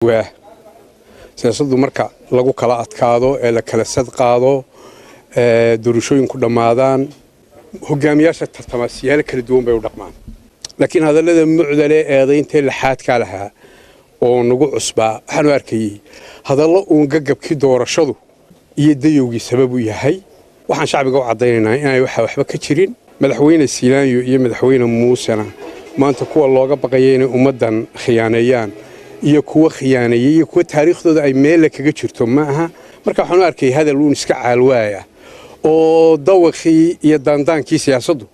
waa siyaasaddu marka lagu kala adkaado ee la kala sad qaado doorashooyinku dhammaadaan hogaamiyaasha tartama siyaalo kala duwan bay u dhaqmaan laakiin hadallada mucdale eedaynta laxaadka lahaa oo nagu cusbaa waxaanu arkayay hadallo uun gagabkii doorashadu iyo dayowgii sabab u yahay waxaan shacbiga u caddaynaynaa inay waxba ka jirin madaxweyne Siilaanyo iyo madaxweyne Muusena maanta kuwa looga baqayay inay ummadan khiyaaneeyaan iyo kuwa khiyaaneeyay iyo kuwa taariikhdooda ay meel kaga jirto ma aha marka waxaan arkay hadal uu iska caalwaaya oo dawaqii iyo daandaankii siyaasaddu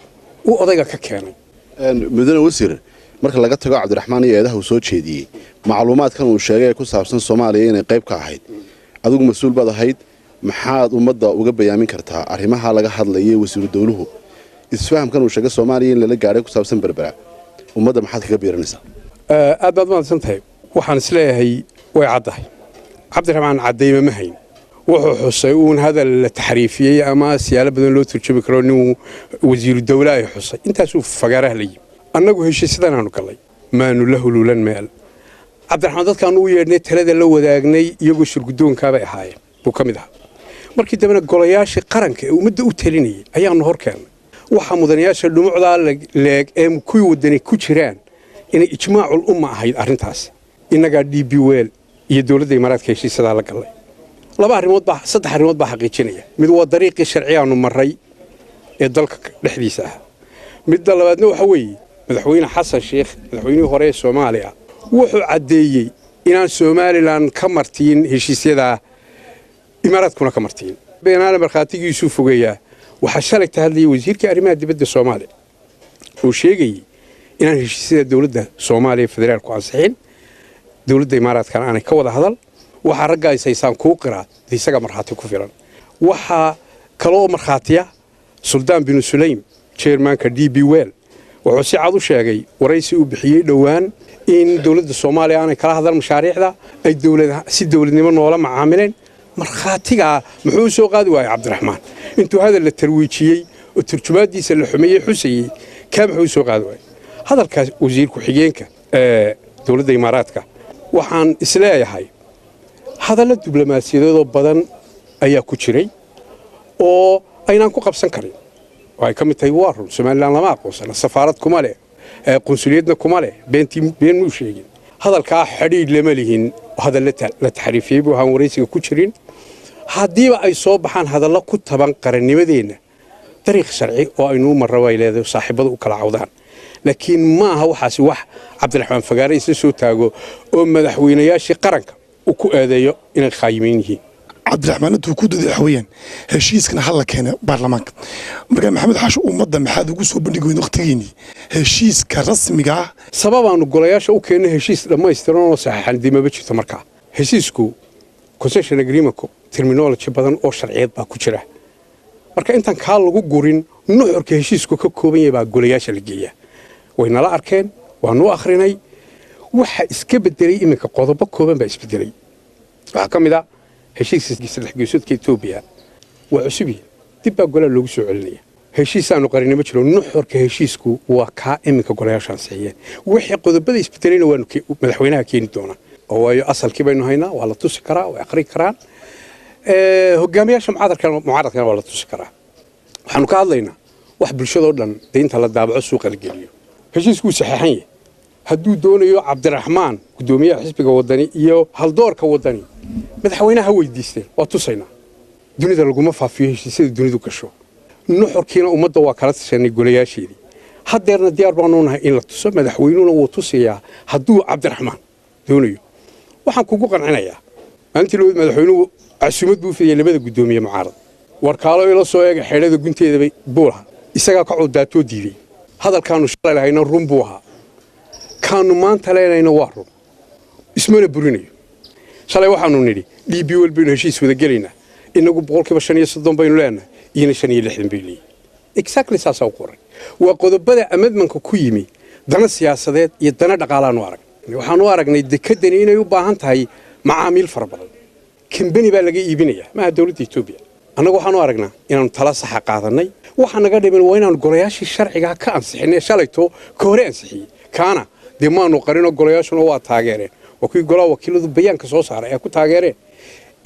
uu odayga ka keenay mudane wasiir marka laga tago Cabdiraxmaan iyo eedaha uu soo jeediyay macluumaadkan uu sheegay ku saabsan Soomaaliya inay qayb ka ahayd adigu mas'uul baad ahayd maxaad ummadda uga bayaamin kartaa arrimaha laga hadlayay wasiir dawluhu isfahamkan uu sheegay Soomaaliya in la gaaray ku saabsan berbera ummadda maxaad kaga biirinaysaa aad baad mahadsantahay waxaan isleeyahay way caddahay Cabdiraxmaan cadayma ma hayn wuxuu xusay uun hadal la taxriifiyay ama siyaalo badan loo turjubi karo inuu wasiir dawlaha ay xusay intaas uu fagaaraha la yimi annagu heshiisyadan aanu galay maanu la hululan meel Cabdiraxmaan dadkaan u yeedhnay talada la wadaagnay iyagoo shirgudoonka bay ahaayeen buu ka mid ahaa markii dambena golayaasha qaranka ee ummadda u talinayay ayaanu hor keenay waxa mudanayaasha dhumucda leeg ee kuwii wadani ku jiraan inay ijmaacul umma ahayd arrintaas inaga DB Well iyo dawladda Imaaraadka heshiisyada la galay saddex arrimood baa xaqiijinaya mid waa dariiqii sharciyaanu maray ee dalka dhexdiisa ah midda labaadna waxa weeye madaxweyne xasan sheekh madaxweynihii hore ee Soomaaliya wuxuu cadeeyay inaan Somaliland ka martiin heshiisyada Imaaraadkuna ka martiin beenaale markhaatigiisu fogeeyaa waxa shalay tahadlay wasiirka arrimaha dibadda Soomaaliya oo sheegay inaan heshiisyada dawladda Soomaaliya federaalku ansixin dawladda Imaaraadka aanay ka wada hadal waxa ragga ay saysan ku qiraad isaga marxaati ku filan waxa kaloo marxaatiya Suldaan bin Sulaym chairmanka DB Well wuxuu si cad u sheegay waraysi uu bixiyay dhawaan in dawladda Soomaaliya aanay kala hadal mashaariicda ay si dawladnimo noola macaamileen marxaatiga muxuu soo qaadi waayay Cabdiraxmaan intuu hadal la tarwiijiyay oo turjumaadiisa la xumeeyay xusayay ka muxuu soo qaadi waayay hadalkaas wasiir ku xigeenka dawladda Imaaraadka waxaan isleeyahay hadallo diblomaasiyadeed oo badan ayaa ku jiray oo aynaan ku qabsan karin oo ay ka mid tahay warun Soomaaliland lama aqoonsan safaarad kuma leh qunsuliyadna kuma leh been muu sheegin hadalka xiriir lama lihin hadal la taxriifiyay buu aan waraysiga ku jirin hadiiba ay soo baxaan hadallo ku taban qarannimadeena dariiq sharci oo aynu marraway leedahay saaxiibadu u kala cawdaan laakiin ma aha waxaasi wax Cabdiraxmaan Fagaare isla soo taago oo madaxweynayaashii qaranka uu ku eedeeyo inay khayimiin yihiin Cabdiraxmaan intuu ku daday xawayaan heshiiskana hal la keenay baarlamaanka marka Maxamed Xaashi ummadda maxaad ugu soo bandhigay waqtigeeni heshiiska rasmiga ah sababaanu golayaasha u keenay heshiis dhammaystiran oo saxiixan dimaba jirto markaa heshiisku concession agreement terminology badan oo sharciyeed baa ku jira marka intaan ka lagu gurin nuxurka heshiisku ka kooban yahay baa golayaasha la geeyaa way nala arkeen waanu akhrinay waxa iska bedelay iminka qodobo kooban baa isbedelay waxa kamid ah heshiiska saddex geesoodka Itoobiya waa cusub dib baa golaha loogu soo celinaya heshiisaanu qarinimo jiro nuxurka heshiisku waa ka iminka golayaashan saxiyeen wixii qodobada isbedelayna waanu madaxweynaha keeni doona oo waayo asalkii baynu haynaa waa la tusi karaa waa akhri karaan hogaamiyaasha mucaaradkana waa la tusi karaa waxaanu ka hadlaynaa wax bulshada oo dhan deynta la daabaco suuqa la geliyo heshiisku saxiixan yahay hadduu doonayo Cabdiraxmaan gudoomiyaha xisbiga wadani iyo haldoorka wadani madaxweynaha weydiisteen waa tusaynaa dunida laguma faafiyo heshiisyada dunidu gasho nuxurkiina ummadda waa kala tashanay golayaasheedii haddeerna diyaar baanu nahay in la tuso madaxweynuhuna wuu tusayaa hadduu Cabdiraxmaan doonayo waxaan kugu qancinayaa maalintii madaxweynuhu casuumad buu fidiyay labada gudoomiye mucaarad warkaalo ila soo eega xeelada gunteeda buulaha isagaa ka coddaatoo diiday hadalkaanu shalay lahayna run buu ahaa kaanu maanta leenayna waa run ismana burinayo shalay waxaanu nidhi DB Well baynu heshiis wada gelaynaa inagu 35% baynu leenahay iyana 65 bay leeyihiin exactly saasa u qoray waa qodobada amedmanka ku yimi dana siyaasadeed iyo dana dhaqaalaanu arag waxaanu aragnay dekadani inay u baahan tahay macaamiil fara badan kambani baa laga iibinayaa ma dawladda Itoobiya annagu waxaanu aragnaa inaanu tala sax qaadanay waxa naga dhiman waa inaanu golayaashii sharciga ka ansixinay shalayto ka hore ansixiyay kaana dee maanu qarino golayaashuna waa taageereen وكي قلا وكيل ذو بيان كسوس على يكون تاجره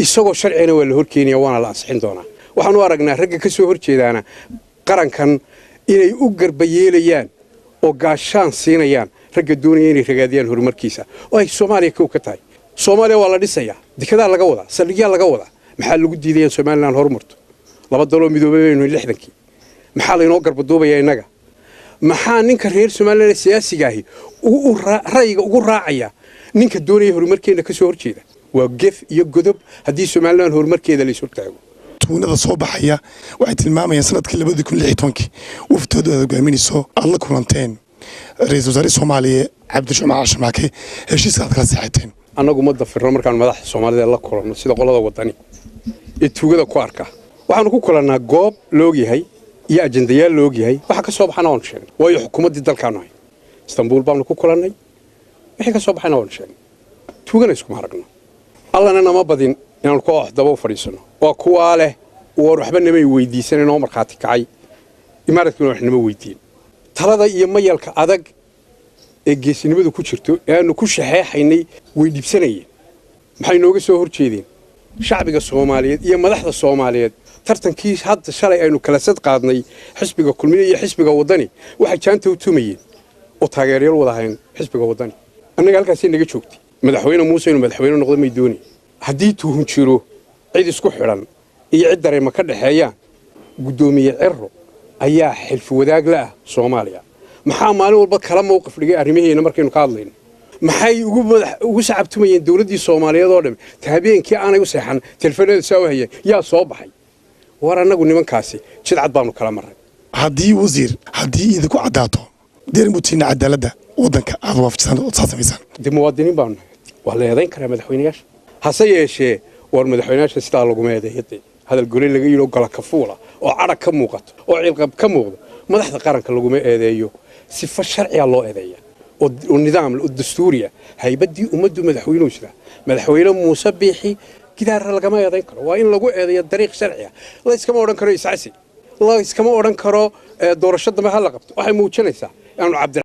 isagoo sharciina waa la horkeenaya waana la ansixin doonaa waxaan u aragnaa ragga ka soo horjeedana qarankan inay u garbayeelayaan oo gaashaan siinayaan ragga doonaya inay ragaadiyaan horumarkiisa oo ay Soomaaliya ka tahay Soomaaliya waa la dhisayaa dikada laga wadaa saldhigya laga wadaa maxaa lagu diiday Soomaaliland horumarto laba dalo midoobay inuu 60kii maxaa la inoo garbadoobaya inaga maxaa ninka reer Soomaaliland siyaasiga ahi uu ra'yiga ugu raacaya ninka doonaya horumarkeena ka soo horjeeda وقف يقدب هذه سمعنا هرمركي ذا اللي سرتاعه. تونا صباحية وعد الماما يا سنة كل بدي كل عيتونكي وفتدوا جامين السو الله كورنتين رئيس وزراء الصومالية عبد الشمع عشر معك هالشيء صار ثلاث ساعتين. أنا قمت في الرمر كان مدح الصومالية الله كورن سيدا قلنا وطني. التوجد كواركا وحنا كلنا جوب لوجي هاي يا أجندية لوجي هاي وحكي صباحنا ونشين ويا حكومة ضد الكانوي. اسطنبول بعمل كلنا وحكي صباحنا ونشين. توجد اسمه هرقنا. الله أنا ما بدين إن القاع دبوا فريسنا وقواله وروحنا نمي ويدي سنة نومر خاتك عاي إمارة كنا إحنا مويدين ترى يوم يلك عدق الجيش نبدو كشرتو يعني كش حيني ويدي بسنة محينوج سهور شيدين شعب الصوماليات يوم مدح الصوماليات ترتن كيس هذا الشرع إنه كلاسات قادني حسب كل مية حسب وطني واحد كان توميين وتغيير وضعين حسب وطني أنا قال كاسين نجي شوكتي مدحوينه موسى ومدحوينه نقدم يدوني هديتهم شيرو عيد اسكو خيران iyo cid dareema ka dhaxeeyaan gudoomiye cirro ayaa xilf wadaag la Soomaaliya maxaa maalin walba kala mowqif dhigay arrimaheena markaynu ka hadlayno maxay ugu sacabtumayeen dawladii Soomaaliyeed oo dhan taabeenkii aanay u seexan telefoonada soo hayay yaa soo baxay war anagu nimankaasi jidcad baanu kala maray haddii wasiir haddii idinku cadaato deermutina cadaaladda wadanka aad waafajisaan oo saasamaysaan muwaadiniin baanu waa la yeedan karaa madaxweynayaasha hase yeeshee war madaxweynayaasha sidaa lagu meedeeyay هذا الجولين اللي يقولوا قال كفولة أو عرق كم وقت أو علقب كم وقت ما ضحت قارن كلهم إيديو صفة الشرعية الله إيديه والنظام الدستورية هاي بدي ومدوا مدحوين وشلا مدحوين مسبحي كذا رجع ما يذكر وإن لقوا إيديه الطريق شرعية الله يسكموا ورن كرو يسعسي الله يسكموا ورن كرو دور الشد ما هلا قبت واحد موتشنيسا يعني عبد